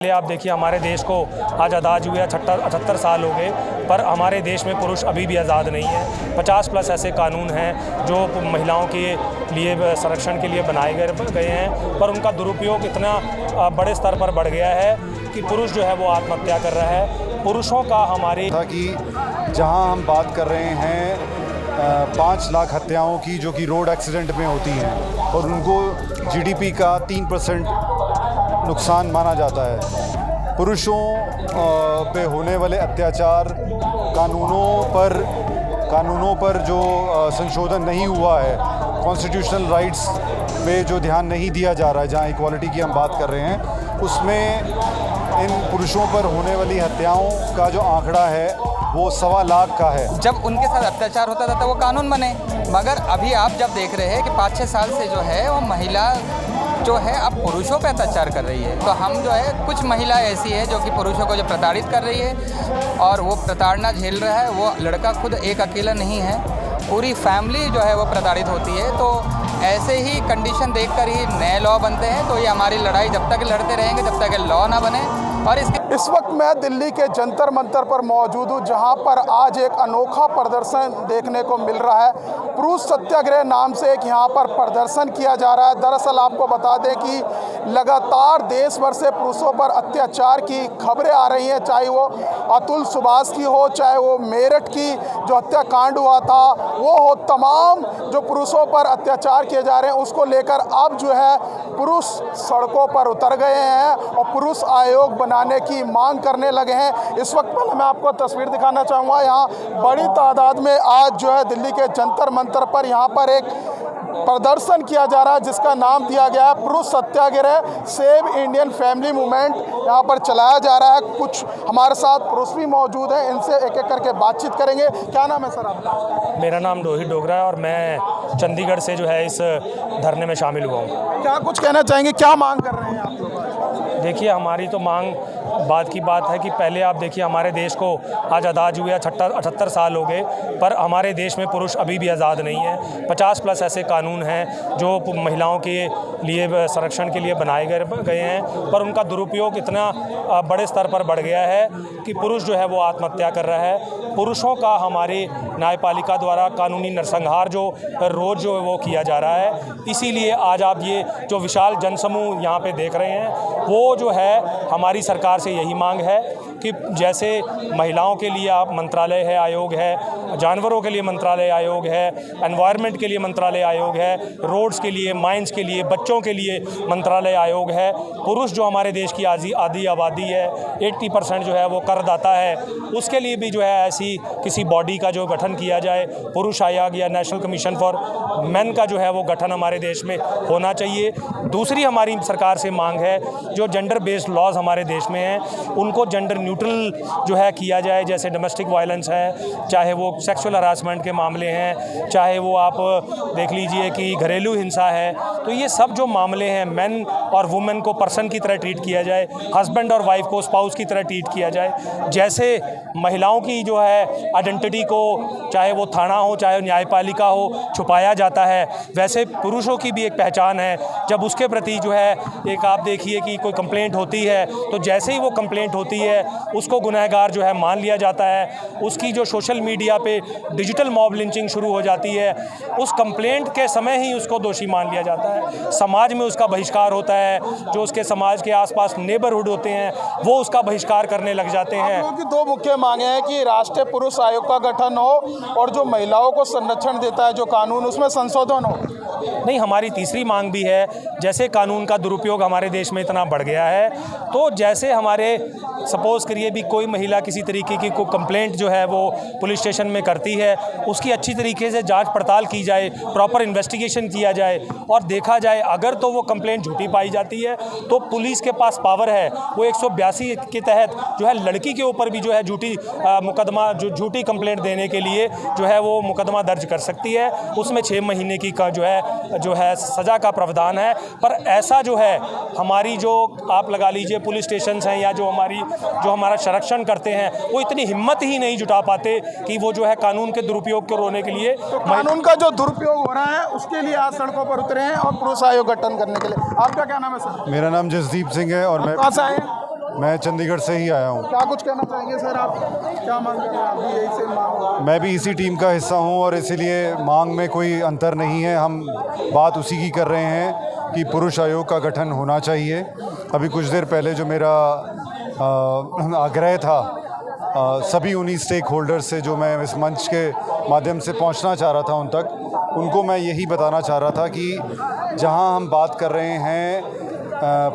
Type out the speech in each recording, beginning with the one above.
आप देखिए हमारे देश को आज आज़ाद हुए 78 साल हो गए, पर हमारे देश में पुरुष अभी भी आज़ाद नहीं है। 50+ ऐसे कानून हैं जो महिलाओं के लिए संरक्षण के लिए बनाए गए हैं, पर उनका दुरुपयोग इतना बड़े स्तर पर बढ़ गया है कि पुरुष जो है वो आत्महत्या कर रहा है। पुरुषों का हमारे कि जहां हम बात कर रहे हैं 5 लाख हत्याओं की जो कि रोड एक्सीडेंट में होती हैं और उनको जीडीपी का 3% नुकसान माना जाता है। पुरुषों पे होने वाले अत्याचार, कानूनों पर जो संशोधन नहीं हुआ है, कॉन्स्टिट्यूशनल राइट्स पे जो ध्यान नहीं दिया जा रहा है, जहां इक्वालिटी की हम बात कर रहे हैं, उसमें इन पुरुषों पर होने वाली हत्याओं का जो आंकड़ा है वो 1.25 लाख का है। जब उनके साथ अत्याचार होता था तो वो कानून बने, मगर अभी आप जब देख रहे हैं कि 5-6 साल से जो है वो महिला जो है अब पुरुषों पे अत्याचार कर रही है। तो हम जो है कुछ महिला ऐसी है जो कि पुरुषों को जो प्रताड़ित कर रही है और वो प्रताड़ना झेल रहा है। वो लड़का खुद एक अकेला नहीं है, पूरी फैमिली जो है वो प्रताड़ित होती है। तो ऐसे ही कंडीशन देखकर ही नए लॉ बनते हैं। तो ये हमारी लड़ाई जब तक लड़ते रहेंगे जब तक लॉ ना बने। और इस वक्त मैं दिल्ली के जंतर मंतर पर मौजूद हूँ, जहाँ पर आज एक अनोखा प्रदर्शन देखने को मिल रहा है। पुरुष सत्याग्रह नाम से एक यहाँ पर प्रदर्शन किया जा रहा है। दरअसल आपको बता दें कि लगातार देश भर से पुरुषों पर अत्याचार की खबरें आ रही हैं, चाहे वो अतुल सुभाष की हो, चाहे वो मेरठ की जो हत्याकांड हुआ था वो हो, तमाम जो पुरुषों पर अत्याचार किए जा रहे हैं उसको लेकर अब जो है पुरुष सड़कों पर उतर गए हैं और पुरुष आयोग बनाने की मांग करने लगे हैं। इस वक्त पहले मैं आपको तस्वीर दिखाना चाहूँगा। यहाँ बड़ी तादाद में आज जो है दिल्ली के जंतर मंतर पर यहाँ पर एक प्रदर्शन किया जा रहा है जिसका नाम दिया गया है पुरुष सत्याग्रह सेव इंडियन फैमिली मूवमेंट। यहाँ पर चलाया जा रहा है। कुछ हमारे साथ पुरुष भी मौजूद हैं, इनसे एक एक करके बातचीत करेंगे। क्या नाम है सर आपका? मेरा नाम रोहित डोगरा है और मैं चंडीगढ़ से जो है इस धरने में शामिल हुआ हूँ। क्या कुछ कहना चाहेंगे, क्या मांग कर रहे हैं आप लोग? देखिए हमारी तो मांग बात की बात है कि पहले आप देखिए हमारे देश को आज आज़ाद हुए 78 साल हो गए, पर हमारे देश में पुरुष अभी भी आज़ाद नहीं है। 50+ ऐसे कानून हैं जो महिलाओं के लिए संरक्षण के लिए बनाए गए हैं, पर उनका दुरुपयोग इतना बड़े स्तर पर बढ़ गया है कि पुरुष जो है वो आत्महत्या कर रहा है। पुरुषों का हमारे न्यायपालिका द्वारा कानूनी नरसंहार जो रोज़ जो है वो किया जा रहा है। इसीलिए आज आप ये जो विशाल जनसमूह यहाँ पे देख रहे हैं वो जो है हमारी सरकार से यही मांग है कि जैसे महिलाओं के लिए आप मंत्रालय है, आयोग है, जानवरों के लिए मंत्रालय आयोग है, एनवायरनमेंट के लिए मंत्रालय आयोग है, रोड्स के लिए, माइंस के लिए, बच्चों के लिए मंत्रालय आयोग है। पुरुष जो हमारे देश की आधी आबादी है, 80% जो है वो करदाता है, उसके लिए भी जो है ऐसी किसी बॉडी का जो गठन किया जाए, पुरुष आयोग या नेशनल कमीशन फॉर मेन का जो है वो गठन हमारे देश में होना चाहिए। दूसरी हमारी सरकार से मांग है जो जेंडर बेस्ड लॉज हमारे देश में हैं उनको जेंडर न्यूट्रल जो है किया जाए। जैसे डोमेस्टिक वायलेंस है, चाहे वो सेक्सुअल हरासमेंट के मामले हैं, चाहे वो आप देख लीजिए कि घरेलू हिंसा है, तो ये सब जो मामले हैं मेन और वुमेन को पर्सन की तरह ट्रीट किया जाए, हस्बैंड और वाइफ को स्पाउस की तरह ट्रीट किया जाए। जैसे महिलाओं की जो है आइडेंटिटी को चाहे वो थाना हो चाहे न्यायपालिका हो छुपाया जाता है, वैसे पुरुषों की भी एक पहचान है। जब उसके प्रति जो है एक आप देखिए कि कोई कंप्लेंट होती है तो जैसे ही वो कंप्लेंट होती है उसको गुनहगार जो है मान लिया जाता है। उसकी जो सोशल मीडिया पे डिजिटल मॉब लिंचिंग शुरू हो जाती है, उस कंप्लेंट के समय ही उसको दोषी मान लिया जाता है। समाज में उसका बहिष्कार होता है, जो उसके समाज के आसपास नेबरहुड होते हैं वो उसका बहिष्कार करने लग जाते हैं। की 2 मुख्य मांगे हैं कि राष्ट्रीय पुरुष आयोग का गठन हो और जो महिलाओं को संरक्षण देता है जो कानून उसमें संशोधन हो। नहीं, हमारी तीसरी मांग भी है, जैसे कानून का दुरुपयोग हमारे देश में इतना बढ़ गया है, तो जैसे हमारे सपोज़ करिए भी कोई महिला किसी तरीके की कोई कंप्लेंट जो है वो पुलिस स्टेशन में करती है, उसकी अच्छी तरीके से जांच पड़ताल की जाए, प्रॉपर इन्वेस्टिगेशन किया जाए और देखा जाए अगर तो वो कंप्लेंट झूठी पाई जाती है तो पुलिस के पास पावर है, वो 182 के तहत जो है लड़की के ऊपर भी जो है मुकदमा झूठी कंप्लेंट देने के लिए जो है वो मुकदमा दर्ज कर सकती है। उसमें 6 महीने की का जो है सज़ा का प्रावधान है। पर ऐसा जो है हमारी जो आप लगा लीजिए पुलिस स्टेशंस हैं या जो हमारा संरक्षण करते हैं वो इतनी हिम्मत ही नहीं जुटा पाते कि वो जो है कानून के दुरुपयोग को रोकने के लिए, तो कानून का जो दुरुपयोग हो रहा है उसके लिए आज सड़कों पर उतरे हैं और पुरुष आयोग गठन करने के लिए। आपका क्या नाम है सर? मेरा नाम जसदीप सिंह है और मैं कहाँ से आए? मैं चंडीगढ़ से ही आया हूँ। क्या कुछ कहना चाहेंगे सर आप? क्या मांग कर रहे हैं? अभी यही से मांग। मैं भी इसी टीम का हिस्सा हूँ और इसीलिए मांग में कोई अंतर नहीं है। हम बात उसी की कर रहे हैं कि पुरुष आयोग का गठन होना चाहिए। अभी कुछ देर पहले जो मेरा आग्रह था सभी उन्हीं स्टेक होल्डर्स से जो मैं इस मंच के माध्यम से पहुंचना चाह रहा था उन तक, उनको मैं यही बताना चाह रहा था कि जहां हम बात कर रहे हैं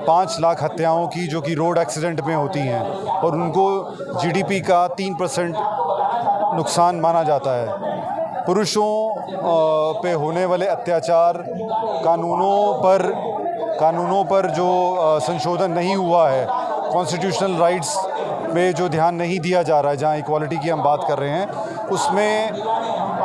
5 लाख हत्याओं की जो कि रोड एक्सीडेंट में होती हैं और उनको जीडीपी का 3% नुकसान माना जाता है। पुरुषों पे होने वाले अत्याचार, कानूनों पर जो संशोधन नहीं हुआ है, कॉन्स्टिट्यूशनल राइट्स पे जो ध्यान नहीं दिया जा रहा है, जहाँ इक्वालिटी की हम बात कर रहे हैं, उसमें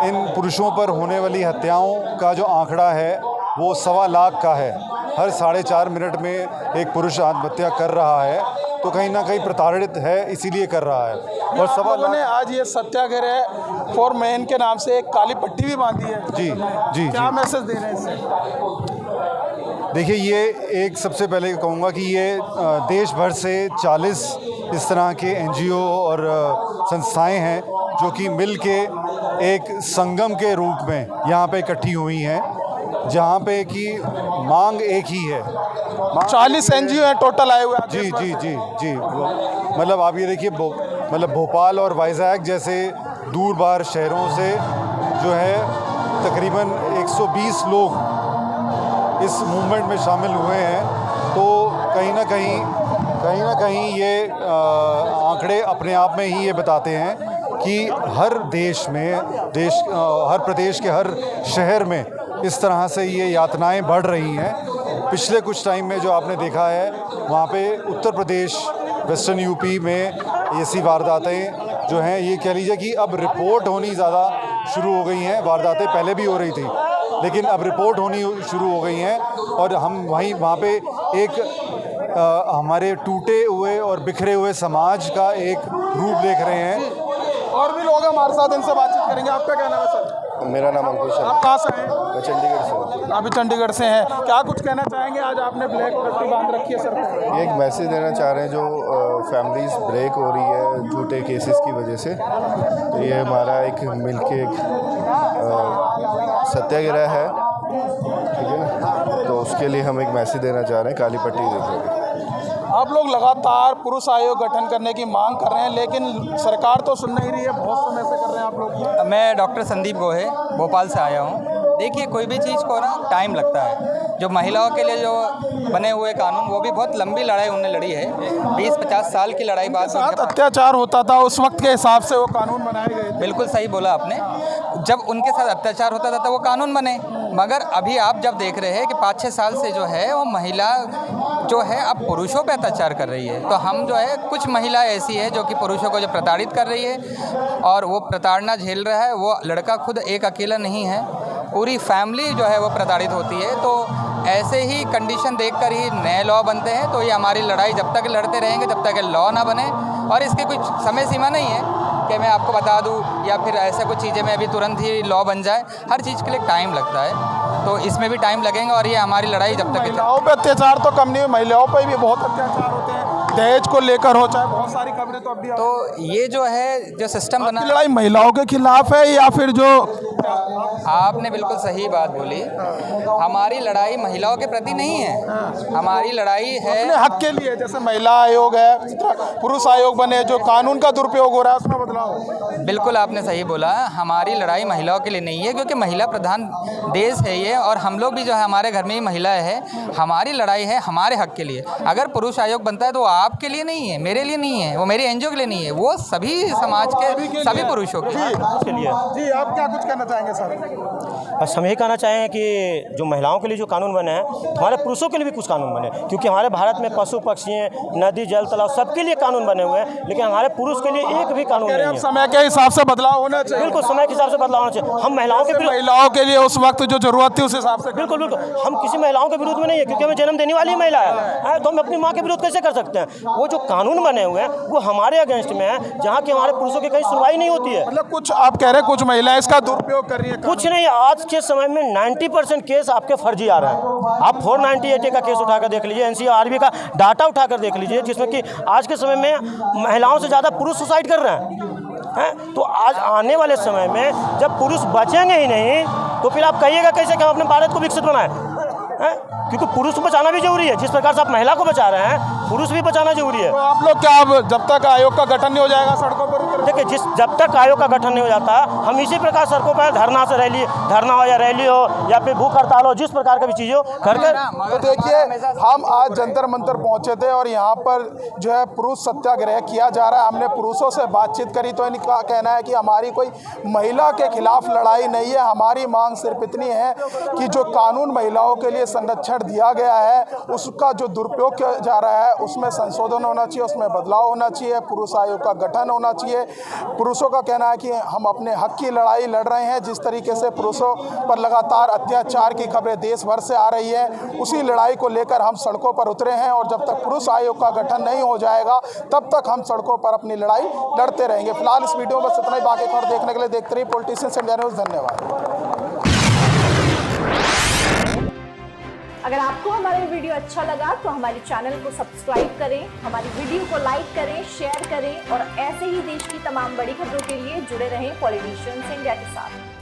इन पुरुषों पर होने वाली हत्याओं का जो आंकड़ा है वो 1.25 लाख का है। हर 4.5 मिनट में एक पुरुष आत्महत्या कर रहा है, तो कहीं ना कहीं प्रताड़ित है, इसीलिए कर रहा है। और 1.25 लाख ने आज ये सत्याग्रह फॉर मैन के नाम से एक काली पट्टी भी बांधी है। जी जी क्या जी। मैसेज दे रहे हैं इससे? देखिए, ये एक सबसे पहले कहूँगा कि ये देश भर से 40 इस तरह के एनजीओ और संस्थाएं हैं जो कि मिल के एक संगम के रूप में यहाँ पे इकट्ठी हुई हैं, जहाँ पे कि मांग एक ही है। 40 एनजीओ हैं टोटल आए हुए हैं। जी जी जी जी। मतलब आप ये देखिए, मतलब भोपाल और वाइजैक जैसे दूरबार शहरों से जो है तकरीबन 120 लोग इस मूवमेंट में शामिल हुए हैं। तो कहीं ना कहीं ये आंकड़े अपने आप में ही ये बताते हैं कि हर देश में हर प्रदेश के हर शहर में इस तरह से ये यातनाएं बढ़ रही हैं। पिछले कुछ टाइम में जो आपने देखा है, वहाँ पे उत्तर प्रदेश, वेस्टर्न यूपी में ऐसी वारदातें जो हैं, ये कह लीजिए कि अब रिपोर्ट होनी ज़्यादा शुरू हो गई हैं। वारदातें पहले भी हो रही थी, लेकिन अब रिपोर्ट होनी शुरू हो गई हैं और हम वहाँ पे एक हमारे टूटे हुए और बिखरे हुए समाज का एक रूप देख रहे हैं। और भी लोग हमारे साथ, इनसे बातचीत करेंगे। आपका क्या नाम है सर? मेरा नाम अंकुश है। आप कहाँ से हैं? मैं चंडीगढ़ से हूँ। आप भी चंडीगढ़ से हैं। क्या कुछ कहना चाहेंगे? आज आपने ब्लैक पट्टी बांध रखी है सर पे। ये एक मैसेज देना चाह रहे हैं, जो फैमिलीज ब्रेक हो रही है झूठे केसेस की वजह से। तो ये हमारा एक मिलके एक सत्याग्रह है, ठीक है ना। तो उसके लिए हम एक मैसेज देना चाह रहे हैं, काली पट्टी देकर। आप लोग लगातार पुरुष आयोग गठन करने की मांग कर रहे हैं, लेकिन सरकार तो सुन नहीं रही है। बहुत समय से कर रहे हैं आप लोग। मैं डॉक्टर संदीप गोहे भोपाल से आया हूँ। देखिए, कोई भी चीज़ को ना टाइम लगता है। जो महिलाओं के लिए जो बने हुए कानून, वो भी बहुत लंबी लड़ाई उन्होंने लड़ी है। 20-50 साल की लड़ाई बाद साथ अत्याचार होता था, उस वक्त के हिसाब से वो कानून बनाए गए थे। बिल्कुल सही बोला आपने। जब उनके साथ अत्याचार होता था तो वो कानून बने, मगर अभी आप जब देख रहे हैं कि 5-6 साल से जो है वो महिला जो है अब पुरुषों पे अत्याचार कर रही है। तो हम जो है, कुछ महिला ऐसी है जो कि पुरुषों को जो प्रताड़ित कर रही है और वो प्रताड़ना झेल रहा है। वो लड़का खुद एक अकेला नहीं है, पूरी फैमिली जो है वो प्रताड़ित होती है। तो ऐसे ही कंडीशन देखकर ही नए लॉ बनते हैं। तो ये हमारी लड़ाई जब तक लड़ते रहेंगे जब तक लॉ ना बने, और इसकी कुछ समय सीमा नहीं है कि मैं आपको बता दूं या फिर ऐसा कुछ चीज़ें में अभी तुरंत ही लॉ बन जाए। हर चीज़ के लिए टाइम लगता है, तो इसमें भी टाइम लगेगा। और ये हमारी लड़ाई जब तक महिलाओं पे अत्याचार तो कम नहीं है, महिलाओं पे भी बहुत अत्याचार होते हैं, दहेज को लेकर हो, चाहे बहुत सारी खबरें तो अभी। तो ये जो है जो सिस्टम बना, लड़ाई महिलाओं के खिलाफ है या फिर जो? आपने बिल्कुल सही बात बोली। हमारी लड़ाई महिलाओं के प्रति नहीं है, हमारी लड़ाई है अपने हक के लिए। जैसे महिला आयोग है, पुरुष आयोग बने, जो कानून का दुरुपयोग हो रहा है उसमें बदलाव। बिल्कुल आपने सही बोला। हमारी लड़ाई महिलाओं के लिए नहीं है, क्योंकि महिला प्रधान देश है ये, और हम लोग भी जो है हमारे घर में ही महिलाएं हैं। हमारी लड़ाई है हमारे हक के लिए। अगर पुरुष आयोग बनता है तो वो आपके लिए नहीं है, मेरे लिए नहीं है, वो मेरी एनजीओ के लिए नहीं है, वो सभी समाज के सभी पुरुषों के लिए। जी, आप क्या कुछ कहना चाहेंगे सर? बस हम यही कहना चाहें कि जो महिलाओं के लिए जो कानून बने हैं, हमारे पुरुषों के लिए भी कुछ कानून बने, क्योंकि हमारे भारत में पशु पक्षी, नदी, जल, तालाब सबके लिए कानून बने हुए हैं, लेकिन हमारे पुरुष के लिए एक भी कानून नहीं है। समय के हिसाब से बदलाव होना चाहिए। बिल्कुल, समय के हिसाब से बदलाव होना चाहिए। हम महिलाओं के लिए उस वक्त जो जरूरत थी उस हिसाब से। बिल्कुल, हम किसी महिलाओं के विरुद्ध में नहीं है, क्योंकि हमें जन्म देने वाली महिला है, तो हम अपनी माँ के विरुद्ध कैसे कर सकते हैं? वो जो कानून बने हुए हैं वो हमारे अगेंस्ट में है, जहाँ की हमारे पुरुषों की कहीं सुनवाई नहीं होती है। मतलब कुछ आप कह रहे हैं कुछ महिलाएं इसका दुरुपयोग दुरुपयोग कर रही है कुछ नहीं, आज के समय में 90% केस आपके फर्जी आ रहे हैं। आप 498 का केस उठाकर देख लीजिए, एनसीआरबी का डाटा उठाकर देख लीजिए, जिसमें कि आज के समय में महिलाओं से ज़्यादा पुरुष सुसाइड कर रहे हैं। तो आज आने वाले समय में जब पुरुष बचेंगे ही नहीं तो फिर आप कहिएगा कैसे कि हम अपने भारत को विकसित बनाएं, हैं? क्योंकि पुरुष को बचाना भी जरूरी है। जिस प्रकार से आप महिला को बचा रहे हैं, पुरुष भी बचाना जरूरी है। तो आप लोग क्या, अब जब तक आयोग का गठन नहीं हो जाएगा सड़कों पर उतर? देखिए, जब तक आयोग का गठन नहीं हो जाता, हम इसी प्रकार सड़कों पर धरना हो या रैली हो या फिर भूख हड़ताल हो, जिस प्रकार का भी चीज़ हो करके। तो देखिए, हम आज जंतर मंतर पहुंचे थे और यहाँ पर जो है पुरुष सत्याग्रह किया जा रहा है। हमने पुरुषों से बातचीत करी तो इनका कहना है कि हमारी कोई महिला के खिलाफ लड़ाई नहीं है। हमारी मांग सिर्फ इतनी है कि जो कानून महिलाओं के लिए संरक्षण दिया गया है उसका जो दुरुपयोग किया जा रहा है उसमें संशोधन होना चाहिए, उसमें बदलाव होना चाहिए, पुरुष आयोग का गठन होना चाहिए। पुरुषों का कहना है कि हम अपने हक की लड़ाई लड़ रहे हैं। जिस तरीके से पुरुषों पर लगातार अत्याचार की खबरें देश भर से आ रही है, उसी लड़ाई को लेकर हम सड़कों पर उतरे हैं और जब तक पुरुष आयोग का गठन नहीं हो जाएगा तब तक हम सड़कों पर अपनी लड़ाई लड़ते रहेंगे। फिलहाल इस वीडियो में बस इतना ही। बाकी खबर देखने के लिए देखते रहिए पॉलिटिशियंस इंडिया न्यूज़। धन्यवाद। अगर आपको हमारा वीडियो अच्छा लगा तो हमारे चैनल को सब्सक्राइब करें, हमारी वीडियो को लाइक करें, शेयर करें और ऐसे ही देश की तमाम बड़ी खबरों के लिए जुड़े रहें पॉलिटिशियंस इंडिया के साथ।